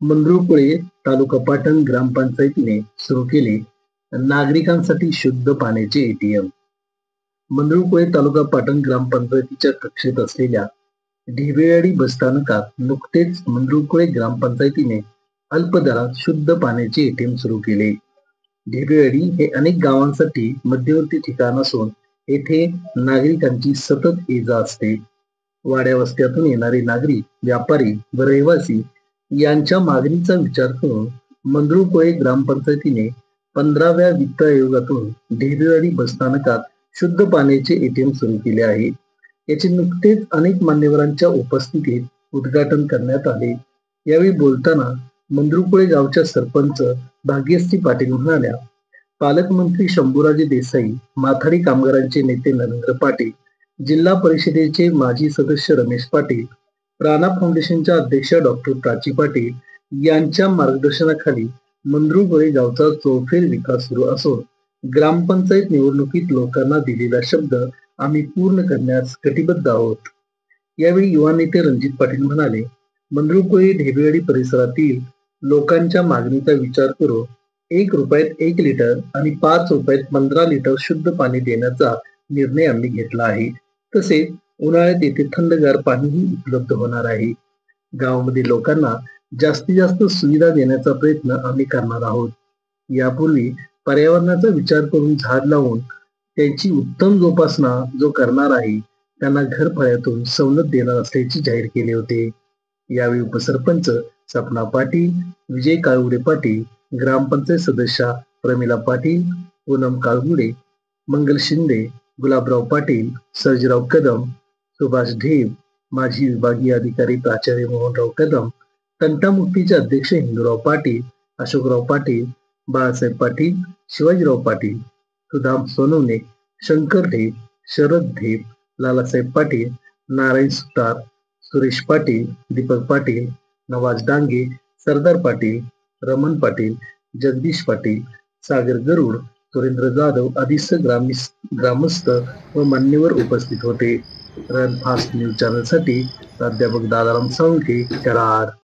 मंगरुळपीर तालुका पाटण ग्रामपंचायतीने सुरू केले नागरिकांसाठी शुद्ध पाण्याचे एटीएम. मंगरुळपीर तालुका पाटण ग्रामपंचायतीच्या कक्षेत असलेल्या ढेबेवाडी बसस्थानकात नुकतेच मंगरुळपीर ग्रामपंचायतीने अल्प दरात शुद्ध पाण्याचे एटीएम सुरू केले. ढेबेवाडी हे अनेक गावांसाठी मध्यवर्ती ठिकाण असून येथे नागरिकांची सतत ये-जा असते. वाड्या वस्त्यातून येणारे नागरिक, व्यापारी व रहिवासी यांच्या मागणीचा विचार करून मंगरुळपीर ग्रामपंचायतीने 15व्या वित्त आयोगातून ढेबेवाडी बसस्थानकात शुद्ध पाण्याचे एटीएम सुरू केले आहे. याचे नुकतेच अनेक मान्यवरांच्या उपस्थितीत उद्घाटन करण्यात आले. यावेळी बोलताना मंगरुळपीर गावच्या सरपंच भाग्यश्री पाटील म्हणाल्या, पालकमंत्री शंभूराजे देसाई, माथाडी कामगारांचे नेते नरेंद्र पाटील, जिल्हा परिषदेचे माजी सदस्य रमेश पाटील, प्राणा फाउंडेशनच्या अध्यक्षा डॉक्टर प्राची पाटील यांच्या मार्गदर्शनाखाली मंगरुळपीर गावचा चौफेर विकास सुरू असून ग्रामपंचायत निवडणुकीत लोकांना दिलेला शब्द आम्ही पूर्ण करण्यास कटिबद्ध आहोत. यावेळी युवा नेते रणजित पाटील म्हणाले, मंगरुळपीर ढेबेवाडी परिसरातील लोकांच्या मागणीचा विचार करून ₹1 1 लिटर आणि ₹5 15 लिटर शुद्ध पाणी देण्याचा निर्णय आम्ही घेतला आहे. तसेच उन्हाळ्यात येथे थंडगार पाणीही उपलब्ध होणार आहे. गावामध्ये लोकांना जास्तीत जास्त सुविधा देण्याचा प्रयत्न आम्ही करणार आहोत. यापूर्वी पर्यावरणाचा विचार करून झाड लावून त्यांची उत्तम जोपासना जो करणार आहे त्यांना घरफळ्यातून सवलत देणार असल्याचे जाहीर केले होते. यावेळी उपसरपंच सपना पाटील, विजय काळगुडे पाटील, ग्रामपंचायत सदस्या प्रमिला पाटील, पूनम काळगुडे, मंगल शिंदे, गुलाबराव पाटील, सर्जीराव कदम, सुभाष ढेब, माजी विभागीय अधिकारी प्राचार्य मोहनराव कदम, तंटामुक्तीचे अध्यक्ष हिंदूराव पाटील, अशोकराव पाटील, बाळासाहेब पाटील, शिवाजीराव पाटील, सुदाम सोनवणे, शंकर ढेब, शरद ढेब, लालासाहेब पाटील, नारायण सुतार, सुरेश पाटील, दीपक पाटील, नवाज डांगे, सरदार पाटील, रमण पाटील, जगदीश पाटील, सागर गरुड, सुरेंद्र जाधव आदी ग्रामस्थ व मान्यवर उपस्थित होते. रन फास्ट न्यूज चॅनलसाठी प्राध्यापक दादाराम साळुंखे, कराड.